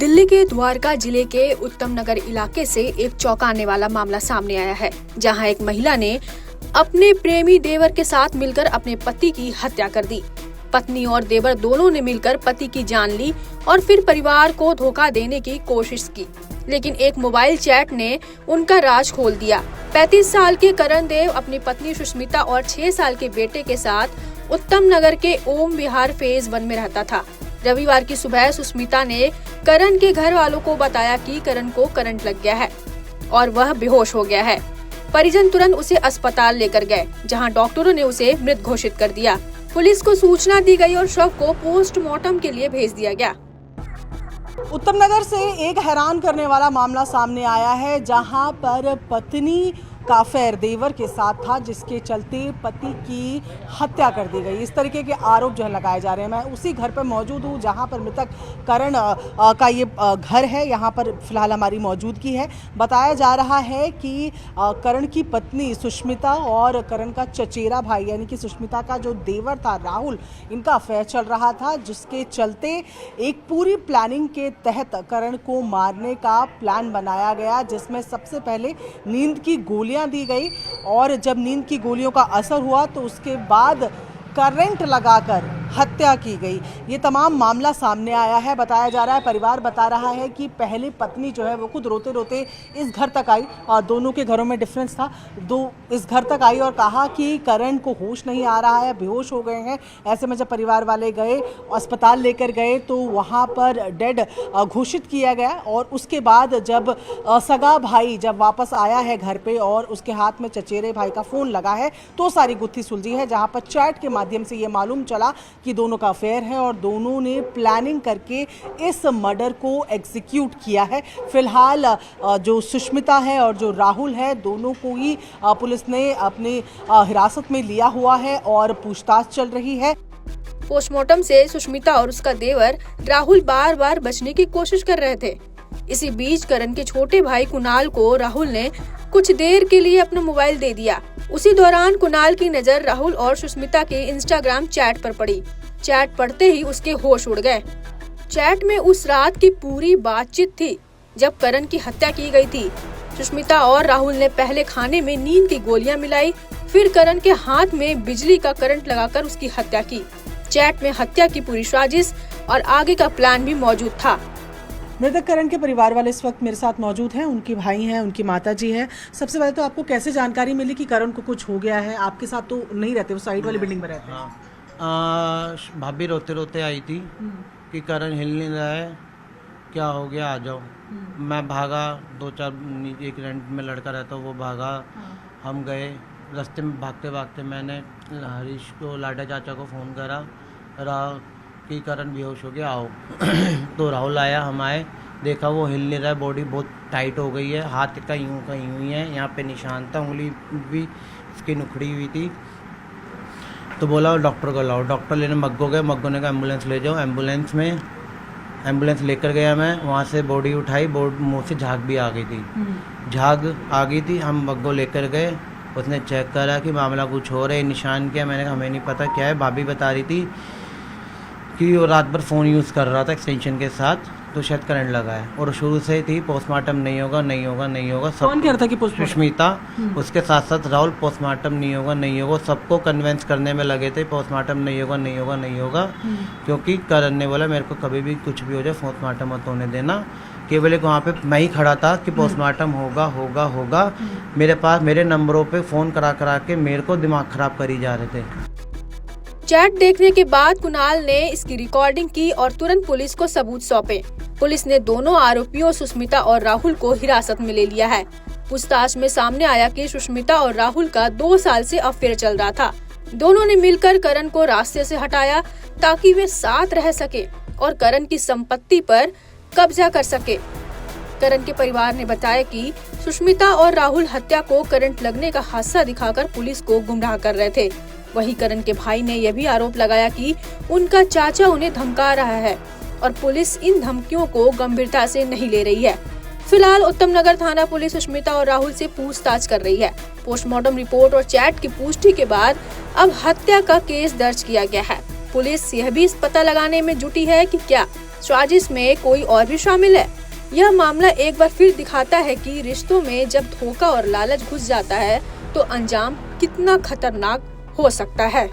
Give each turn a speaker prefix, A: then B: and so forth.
A: दिल्ली के द्वारका जिले के उत्तम नगर इलाके से एक चौंकाने वाला मामला सामने आया है, जहां एक महिला ने अपने प्रेमी देवर के साथ मिलकर अपने पति की हत्या कर दी। पत्नी और देवर दोनों ने मिलकर पति की जान ली और फिर परिवार को धोखा देने की कोशिश की, लेकिन एक मोबाइल चैट ने उनका राज खोल दिया। 35 साल के करण देव अपनी पत्नी सुष्मिता और 6 साल के बेटे के साथ उत्तम नगर के ओम विहार फेज 1 में रहता था। रविवार की सुबह सुष्मिता ने करण के घर वालों को बताया कि करण को करंट लग गया है और वह बेहोश हो गया है। परिजन तुरंत उसे अस्पताल लेकर गए, जहां डॉक्टरों ने उसे मृत घोषित कर दिया। पुलिस को सूचना दी गई और शव को पोस्टमार्टम के लिए भेज दिया गया।
B: उत्तम नगर से एक हैरान करने वाला मामला सामने आया है, जहां पर पत्नी का अफेयर देवर के साथ था, जिसके चलते पति की हत्या कर दी गई। इस तरीके के आरोप जो है लगाए जा रहे हैं। मैं उसी घर पर मौजूद हूँ जहां पर मृतक करण का ये घर है। यहां पर फिलहाल हमारी मौजूदगी है। बताया जा रहा है कि करण की पत्नी सुष्मिता और करण का चचेरा भाई यानी कि सुष्मिता का जो देवर था राहुल, इनका अफेयर चल रहा था, जिसके चलते एक पूरी प्लानिंग के तहत करण को मारने का प्लान बनाया गया, जिसमें सबसे पहले नींद की गोलियां दी गई और जब नींद की गोलियों का असर हुआ तो उसके बाद करंट लगाकर हत्या की गई। ये तमाम मामला सामने आया है। बताया जा रहा है, परिवार बता रहा है कि पहले पत्नी जो है वो खुद रोते रोते इस घर तक आई। दोनों के घरों में डिफरेंस था। इस घर तक आई और कहा कि करण को होश नहीं आ रहा है, बेहोश हो गए हैं। ऐसे में जब परिवार वाले गए, अस्पताल लेकर गए, तो वहाँ पर डेड घोषित किया गया। और उसके बाद जब सगा भाई जब वापस आया है घर पे और उसके हाथ में चचेरे भाई का फ़ोन लगा है, तो सारी गुत्थी सुलझी है, जहाँ पर चैट के माध्यम से ये मालूम चला कि दोनों का अफेयर है और दोनों ने प्लानिंग करके इस मर्डर को एग्जीक्यूट किया है। फिलहाल जो सुष्मिता है और जो राहुल है, दोनों को ही पुलिस ने अपनी हिरासत में लिया हुआ है और पूछताछ चल रही है।
A: पोस्टमार्टम से सुष्मिता और उसका देवर राहुल बार बार बचने की कोशिश कर रहे थे। इसी बीच करण के छोटे भाई कुणाल को राहुल ने कुछ देर के लिए अपना मोबाइल दे दिया। उसी दौरान कुणाल की नजर राहुल और सुष्मिता के इंस्टाग्राम चैट पर पड़ी। चैट पढ़ते ही उसके होश उड़ गए। चैट में उस रात की पूरी बातचीत थी जब करण की हत्या की गई थी। सुष्मिता और राहुल ने पहले खाने में नींद की गोलियां मिलाई, फिर करण के हाथ में बिजली का करंट लगाकर उसकी हत्या की। चैट में हत्या की पूरी साजिश और आगे का प्लान भी मौजूद था।
B: मृतक करण के परिवार वाले इस वक्त मेरे साथ मौजूद हैं। उनके भाई हैं, उनकी माता जी है। सबसे पहले तो आपको कैसे जानकारी मिली कि करण को कुछ हो गया है? आपके साथ तो नहीं रहते, वो साइड वाली बिल्डिंग में रहते हैं।
C: भाभी रोते रोते आई थी कि करण हिल नहीं रहा है, क्या हो गया, आ जाओ। मैं भागा, 2-4 एक रेंट में लड़का रहता, वो भागा। हम गए, रास्ते में भागते भागते मैंने हरीश को, लाडा चाचा को फ़ोन करा कि करण बेहोश हो गया, आओ। तो राहुल आया, हम आए, देखा वो हिल नहीं रहा है, बॉडी बहुत टाइट हो गई है, हाथ का यूं ही है, यहाँ पे निशान था, उंगली भी इसकी नुखड़ी हुई थी। तो बोला डॉक्टर को लाओ। डॉक्टर लेने मग्गो गए, मग्गो ने कहा एम्बुलेंस ले जाओ। एम्बुलेंस लेकर गया मैं, वहाँ से बॉडी उठाई, मुँह से झाग भी आ गई थी। झाग आ गई थी, हम मग्गो लेकर गए। उसने चेक करा कि मामला कुछ हो रहा है, निशान क्या। मैंने कहा हमें नहीं पता क्या है। भाभी बता रही थी कि वो रात भर फ़ोन यूज़ कर रहा था एक्सटेंशन के साथ, तो शायद करंट लगा है। और शुरू से ही थी पोस्टमार्टम नहीं होगा, नहीं होगा, नहीं होगा। सब
B: कौन कह रहा था कि
C: सुष्मिता, उसके साथ साथ राहुल पोस्टमार्टम नहीं होगा, नहीं होगा, सबको कन्वेंस करने में लगे थे पोस्टमार्टम नहीं होगा, नहीं होगा, नहीं होगा। क्योंकि करण ने बोला मेरे को कभी भी कुछ भी हो जाए पोस्टमार्टम मत होने देना। केवल एक वहाँ पे मैं ही खड़ा था कि पोस्टमार्टम होगा होगा होगा। मेरे पास मेरे नंबरों पे फ़ोन करा के मेरे को दिमाग ख़राब करी जा रहे थे।
A: चैट देखने के बाद कुणाल ने इसकी रिकॉर्डिंग की और तुरंत पुलिस को सबूत सौंपे। पुलिस ने दोनों आरोपियों सुष्मिता और राहुल को हिरासत में ले लिया है। पूछताछ में सामने आया कि सुष्मिता और राहुल का 2 साल से अफेयर चल रहा था। दोनों ने मिलकर करण को रास्ते से हटाया ताकि वे साथ रह सके और करण की संपत्ति पर कब्जा कर सके। करण के परिवार ने बताया कि सुष्मिता और राहुल हत्या को करंट लगने का हादसा दिखाकर पुलिस को गुमराह कर रहे थे। वहीं करण के भाई ने यह भी आरोप लगाया कि उनका चाचा उन्हें धमका रहा है और पुलिस इन धमकियों को गंभीरता से नहीं ले रही है। फिलहाल उत्तम नगर थाना पुलिस सुष्मिता और राहुल से पूछताछ कर रही है। पोस्टमार्टम रिपोर्ट और चैट की पुष्टि के बाद अब हत्या का केस दर्ज किया गया है। पुलिस यह भी पता लगाने में जुटी है कि क्या साजिश में कोई और भी शामिल है? यह मामला एक बार फिर दिखाता है कि रिश्तों में जब धोखा और लालच घुस जाता है तो अंजाम कितना खतरनाक हो सकता है।